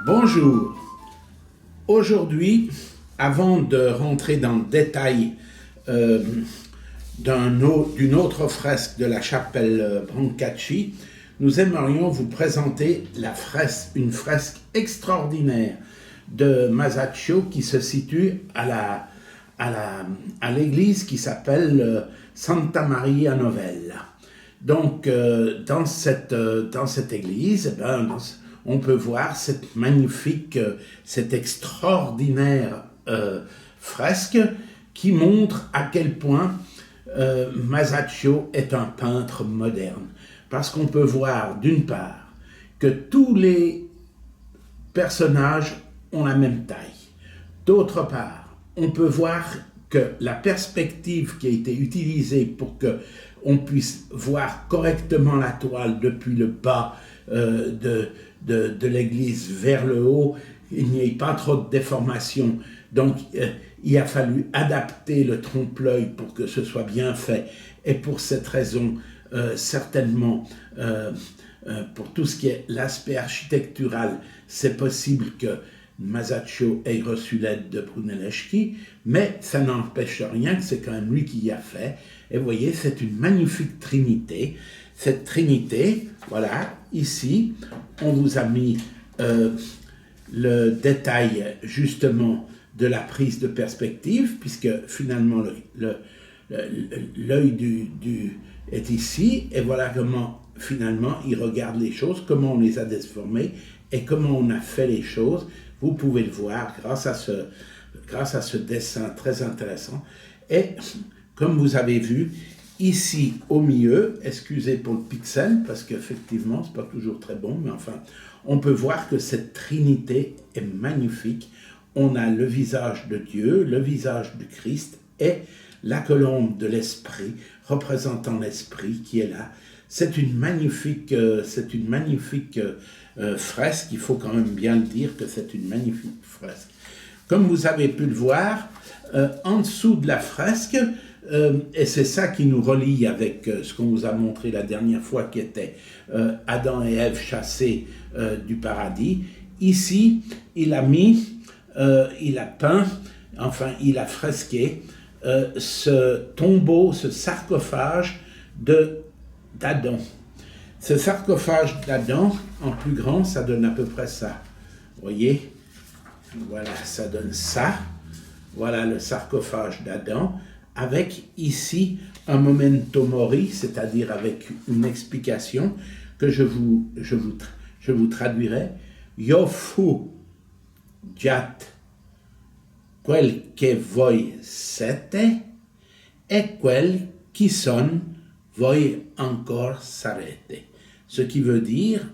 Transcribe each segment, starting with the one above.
Bonjour. Aujourd'hui, avant de rentrer dans le détail d'une autre fresque de la chapelle Brancacci, nous aimerions vous présenter une fresque extraordinaire de Masaccio qui se situe à l'église qui s'appelle Santa Maria Novella. Donc, dans cette église, on peut voir cette magnifique, cette extraordinaire fresque qui montre à quel point Masaccio est un peintre moderne. Parce qu'on peut voir, d'une part, que tous les personnages ont la même taille. D'autre part, on peut voir que la perspective qui a été utilisée pour qu'on puisse voir correctement la toile depuis le bas de l'église vers le haut, il n'y ait pas trop de déformation. Donc, il a fallu adapter le trompe-l'œil pour que ce soit bien fait. Et pour cette raison, certainement, pour tout ce qui est l'aspect architectural, c'est possible que Masaccio ait reçu l'aide de Brunelleschi, mais ça n'empêche rien que c'est quand même lui qui y a fait. Et vous voyez, c'est une magnifique trinité. Cette trinité, voilà, ici, on vous a mis le détail justement de la prise de perspective, puisque finalement l'œil est ici, et voilà comment finalement il regarde les choses, comment on les a déformées et comment on a fait les choses. Vous pouvez le voir grâce à ce dessin très intéressant. Et comme vous avez vu, ici au milieu, excusez pour le pixel, parce qu'effectivement, ce n'est pas toujours très bon, mais enfin, on peut voir que cette trinité est magnifique. On a le visage de Dieu, le visage du Christ et la colombe de l'Esprit, représentant l'Esprit qui est là. C'est une magnifique fresque, il faut quand même bien le dire que c'est une magnifique fresque. Comme vous avez pu le voir, en dessous de la fresque, et c'est ça qui nous relie avec ce qu'on vous a montré la dernière fois qui était Adam et Ève chassés du paradis, ici il a peint, enfin il a fresqué ce tombeau, ce sarcophage d'Adam. Ce sarcophage d'Adam, en plus grand, ça donne à peu près ça. Vous voyez? Voilà, ça donne ça. Voilà le sarcophage d'Adam, avec ici un memento mori, c'est-à-dire avec une explication que je vous traduirai. Io fu giat quel che voi siete e quel qui son voi encore sarete. Ce qui veut dire,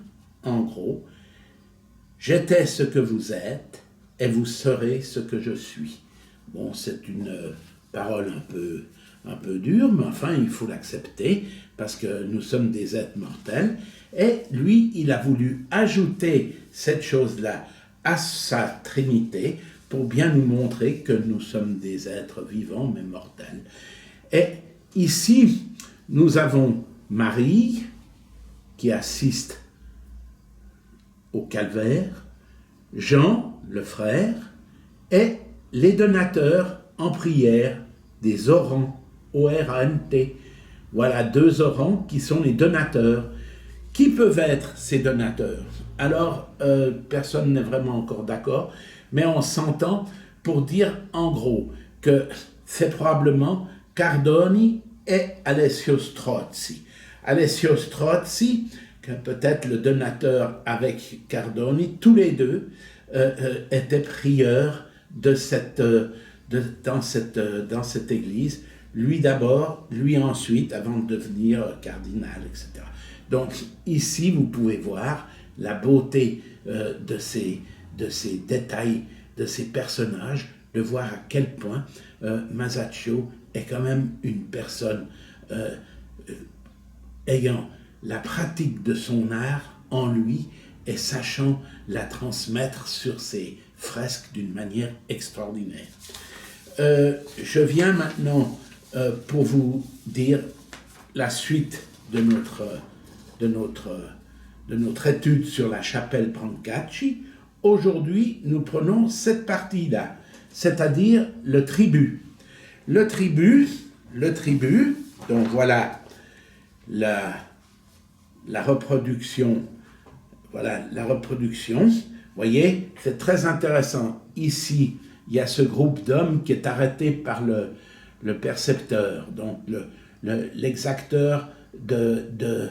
en gros, j'étais ce que vous êtes et vous serez ce que je suis. Bon, c'est une parole un peu dure, mais enfin, il faut l'accepter parce que nous sommes des êtres mortels. Et lui, il a voulu ajouter cette chose-là à sa Trinité pour bien nous montrer que nous sommes des êtres vivants mais mortels. Et ici, nous avons Marie qui assiste au calvaire, Jean, le frère, et les donateurs en prière des orants, O-R-A-N-T. Voilà 2 orants qui sont les donateurs. Qui peuvent être ces donateurs? Alors, personne n'est vraiment encore d'accord, mais on s'entend pour dire en gros que c'est probablement Cardoni et Alessio Strozzi. Alessio Strozzi, que peut-être le donateur avec Cardoni, tous les deux étaient prieurs dans cette église. Lui d'abord, lui ensuite, avant de devenir cardinal, etc. Donc ici, vous pouvez voir la beauté de ces détails, de ces personnages, de voir à quel point Masaccio est quand même une personne ayant la pratique de son art en lui et sachant la transmettre sur ses fresques d'une manière extraordinaire. Je viens maintenant pour vous dire la suite de notre étude sur la chapelle Brancacci. aujourd'hui, nous prenons cette partie-là, c'est-à-dire le tribut. Le tribut, donc voilà la reproduction. Voilà la reproduction. Vous voyez, c'est très intéressant. Ici, il y a ce groupe d'hommes qui est arrêté par le percepteur, donc l'exacteur de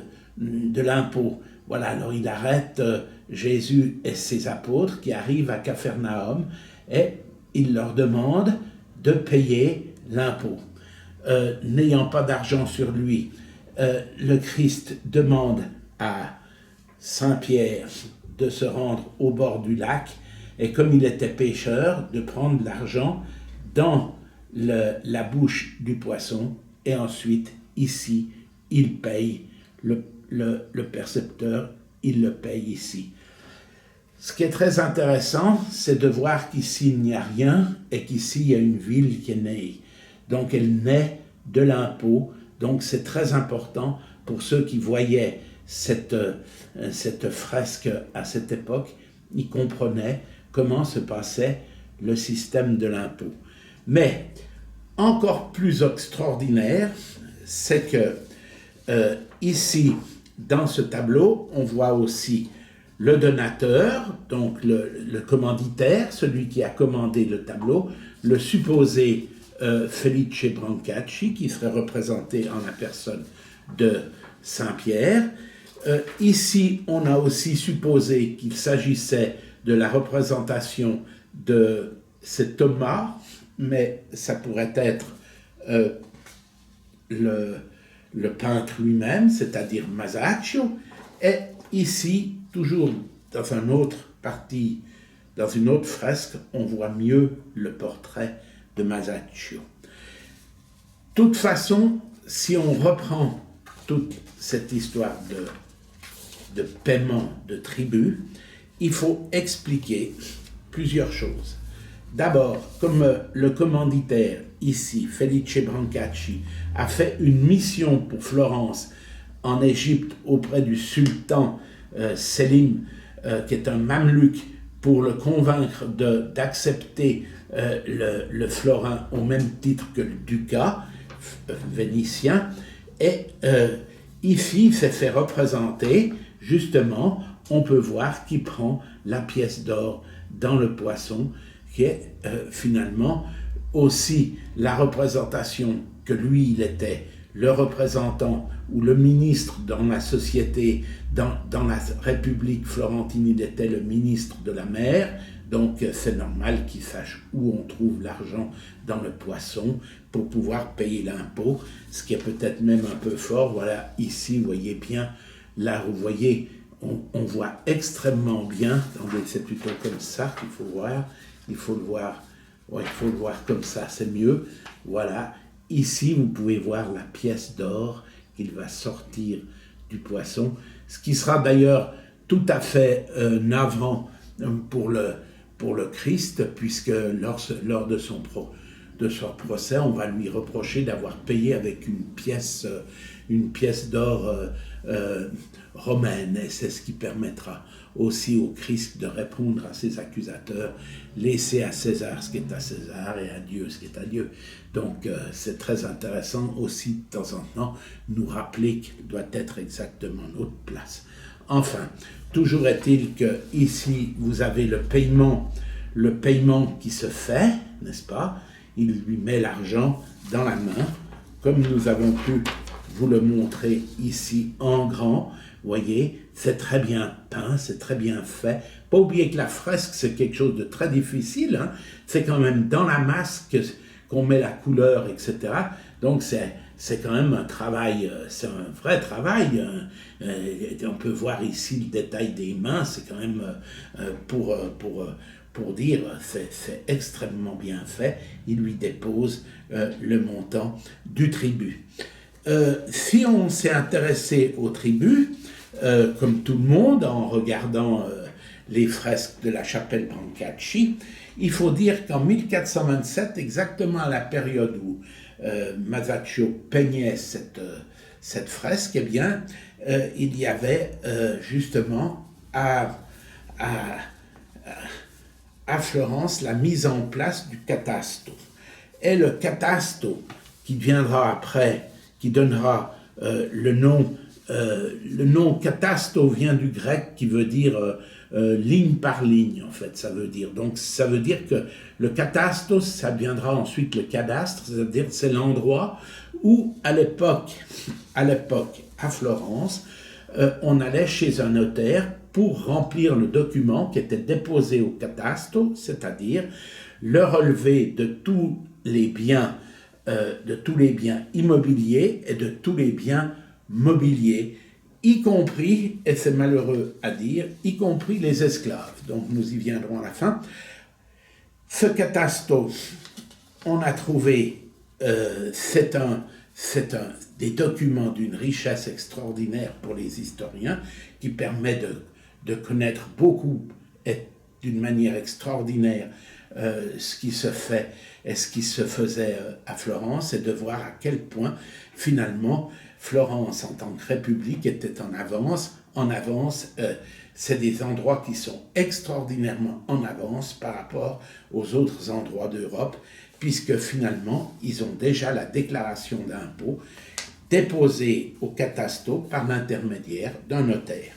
l'impôt. Voilà, alors il arrête Jésus et ses apôtres qui arrivent à Capharnaüm et il leur demande de payer l'impôt. N'ayant pas d'argent sur lui, le Christ demande à Saint Pierre de se rendre au bord du lac et comme il était pêcheur, de prendre l'argent dans la bouche du poisson et ensuite, ici, il paye le percepteur, il le paye ici. Ce qui est très intéressant, c'est de voir qu'ici, il n'y a rien et qu'ici, il y a une ville qui est née. Donc, elle naît de l'impôt. Donc, c'est très important pour ceux qui voyaient cette fresque à cette époque. Ils comprenaient comment se passait le système de l'impôt. Mais, encore plus extraordinaire, c'est que ici, dans ce tableau, on voit aussi le donateur, donc le commanditaire, celui qui a commandé le tableau, le supposé Felice Brancacci, qui serait représenté en la personne de Saint-Pierre. Ici, on a aussi supposé qu'il s'agissait de la représentation de c'est Thomas, mais ça pourrait être le peintre lui-même, c'est-à-dire Masaccio, et ici, toujours dans une autre partie, dans une autre fresque, on voit mieux le portrait de Masaccio. De toute façon, si on reprend toute cette histoire de paiement de tribut, il faut expliquer plusieurs choses. D'abord, comme le commanditaire ici, Felice Brancacci, a fait une mission pour Florence en Égypte auprès du sultan Selim, qui est un mamelouk, pour le convaincre d'accepter le florin au même titre que le ducat vénitien. Et ici, il s'est fait représenter, justement, on peut voir qu'il prend la pièce d'or dans le poisson, qui est finalement aussi la représentation que lui, il était le représentant ou le ministre dans la société, dans la République florentine, il était le ministre de la mer, donc c'est normal qu'il sache où on trouve l'argent dans le poisson pour pouvoir payer l'impôt, ce qui est peut-être même un peu fort. Voilà, ici, vous voyez bien, là, vous voyez, on voit extrêmement bien, c'est plutôt comme ça qu'il faut voir, il faut le voir comme ça, c'est mieux, voilà. Ici, vous pouvez voir la pièce d'or qu'il va sortir du poisson, ce qui sera d'ailleurs tout à fait navrant pour le Christ, puisque lors de son procès, on va lui reprocher d'avoir payé avec une pièce d'or romaine, et c'est ce qui permettra aussi au Christ de répondre à ses accusateurs, laissez à César ce qui est à César et à Dieu ce qui est à Dieu. Donc c'est très intéressant aussi de temps en temps nous rappeler qu'il doit être exactement notre place. Enfin, toujours est-il que ici vous avez le paiement qui se fait, n'est-ce pas? Il lui met l'argent dans la main, comme nous avons pu vous le montrer ici en grand. Voyez, c'est très bien peint, c'est très bien fait. Pas oublier que la fresque, c'est quelque chose de très difficile. Hein. C'est quand même dans la masse qu'on met la couleur, etc. Donc c'est quand même un travail, c'est un vrai travail. On peut voir ici le détail des mains, c'est quand même pour dire, c'est extrêmement bien fait. Il lui dépose le montant du tribut. Si on s'est intéressé au tribut, comme tout le monde, en regardant les fresques de la chapelle Brancacci, il faut dire qu'en 1427, exactement à la période où Masaccio peignait cette fresque, eh bien, il y avait justement à à Florence la mise en place du catasto. Et le catasto, qui viendra après, qui donnera le nom catasto vient du grec qui veut dire ligne par ligne, en fait, ça veut dire. Donc, ça veut dire que le catasto, ça viendra ensuite le cadastre, c'est-à-dire c'est l'endroit où, à l'époque, à Florence, on allait chez un notaire pour remplir le document qui était déposé au catasto, c'est-à-dire le relevé de tous les biens immobiliers et de tous les biens mobiliers, y compris, et c'est malheureux à dire, y compris les esclaves. Donc nous y viendrons à la fin. Ce catasto, on a trouvé, c'est des documents d'une richesse extraordinaire pour les historiens, qui permet de connaître beaucoup et d'une manière extraordinaire ce qui se fait et ce qui se faisait à Florence, et de voir à quel point finalement Florence en tant que république était en avance. C'est des endroits qui sont extraordinairement en avance par rapport aux autres endroits d'Europe, puisque finalement ils ont déjà la déclaration d'impôt déposée au catasto par l'intermédiaire d'un notaire.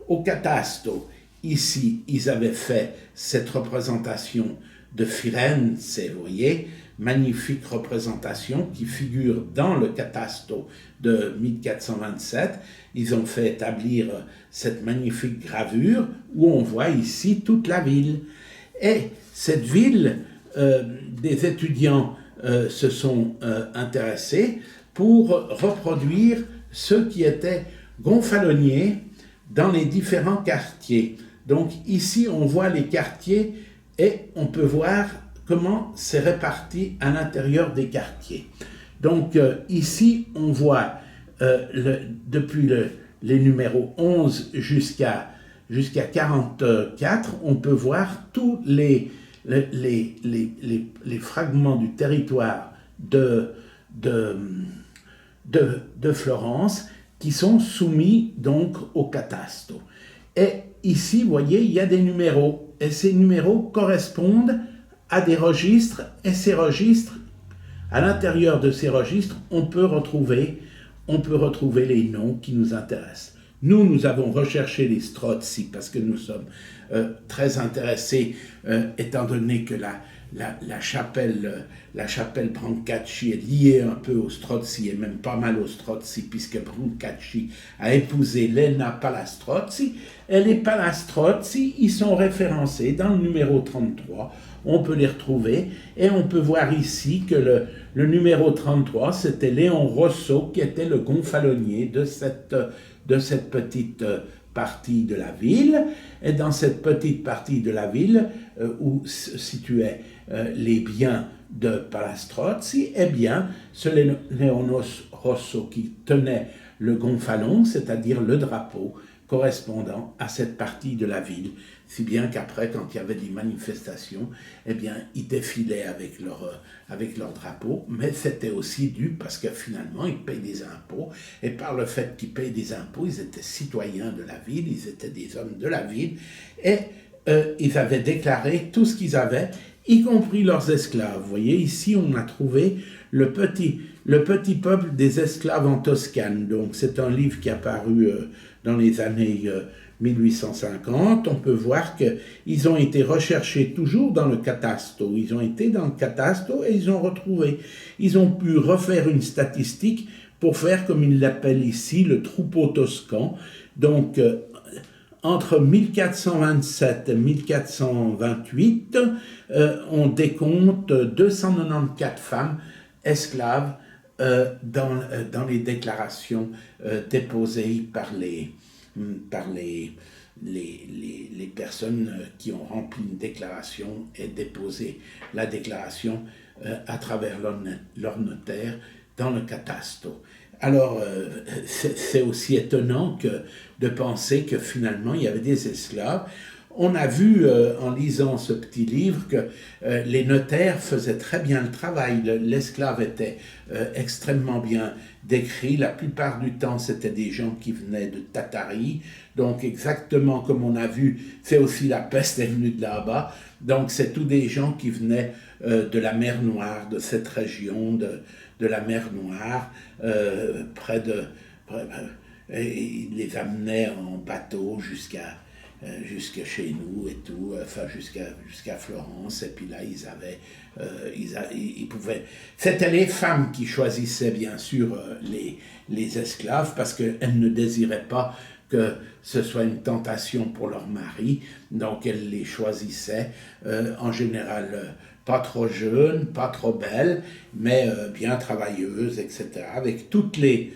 Au catasto, ici, ils avaient fait cette représentation de Firenze, vous voyez, magnifique représentation qui figure dans le catasto de 1427. Ils ont fait établir cette magnifique gravure où on voit ici toute la ville. Et cette ville, des étudiants se sont intéressés pour reproduire ceux qui étaient gonfaloniers dans les différents quartiers. Donc ici, on voit les quartiers et on peut voir comment c'est réparti à l'intérieur des quartiers. Donc ici, on voit depuis les numéros 11 jusqu'à 44, on peut voir tous les fragments du territoire de Florence qui sont soumis donc au catasto. Et ici, vous voyez, il y a des numéros, et ces numéros correspondent à des registres, et ces registres, à l'intérieur de ces registres, on peut retrouver les noms qui nous intéressent. Nous avons recherché les Strozzi parce que nous sommes très intéressés, étant donné que la chapelle Brancacci est liée un peu aux Strozzi, et même pas mal aux Strozzi, puisque Brancacci a épousé Lena Palastrozzi, et les Palastrozzi, ils sont référencés dans le numéro 33, on peut les retrouver, et on peut voir ici que le numéro 33, c'était Léon Rosso, qui était le gonfalonier de cette petite partie de la ville, et dans cette petite partie de la ville où se situaient les biens de Palastrozzi, eh bien, ce Léon Rosso qui tenait le gonfalon, c'est-à-dire le drapeau correspondant à cette partie de la ville, si bien qu'après, quand il y avait des manifestations, eh bien, ils défilaient avec leur drapeau, mais c'était aussi dû parce que finalement, ils payent des impôts, et par le fait qu'ils payent des impôts, ils étaient citoyens de la ville, ils étaient des hommes de la ville, et ils avaient déclaré tout ce qu'ils avaient, y compris leurs esclaves. Vous voyez, ici, on a trouvé le petit peuple des esclaves en Toscane. Donc, c'est un livre qui est apparu dans les années 1850. On peut voir qu'ils ont été recherchés toujours dans le catasto. Ils ont été dans le catasto et ils ont retrouvé. Ils ont pu refaire une statistique pour faire, comme ils l'appellent ici, le troupeau toscan. Donc, entre 1427 et 1428, on décompte 294 femmes esclaves dans les déclarations déposées par les personnes qui ont rempli une déclaration et déposé la déclaration à travers leur notaire dans le catasto. Alors, c'est aussi étonnant de penser que finalement, il y avait des esclaves. on a vu en lisant ce petit livre que les notaires faisaient très bien le travail. L'esclave était extrêmement bien décrit. La plupart du temps, c'était des gens qui venaient de Tatarie. Donc, exactement comme on a vu, c'est aussi la peste est venue de là-bas. Donc, c'est tous des gens qui venaient de la mer Noire, de cette région de la mer Noire, et ils les amenaient en bateau jusque chez nous et tout, enfin jusqu'à Florence, et puis là ils pouvaient. C'était les femmes qui choisissaient bien sûr les esclaves parce qu'elles ne désiraient pas que ce soit une tentation pour leur mari, donc elles les choisissaient en général pas trop jeunes, pas trop belles, mais bien travailleuses, etc. Avec toutes les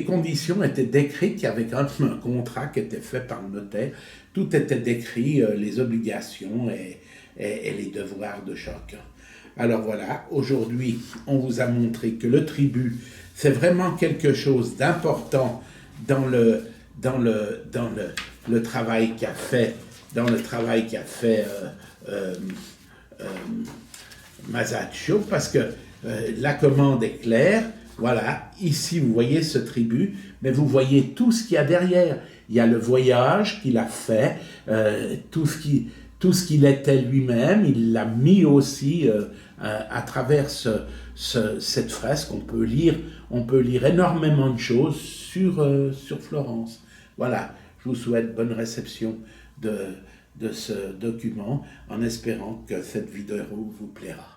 conditions étaient décrites, il y avait quand même un contrat qui était fait par le notaire, tout était décrit, les obligations et les devoirs de chacun. Alors voilà, aujourd'hui, on vous a montré que le tribut, c'est vraiment quelque chose d'important dans le travail qu'a fait, Masaccio, parce que la commande est claire. Voilà, ici vous voyez ce tribut, mais vous voyez tout ce qu'il y a derrière. Il y a le voyage qu'il a fait, tout ce qu'il était lui-même, il l'a mis aussi à travers cette fresque. On peut lire énormément de choses sur Florence. Voilà, je vous souhaite bonne réception de ce document, en espérant que cette vidéo vous plaira.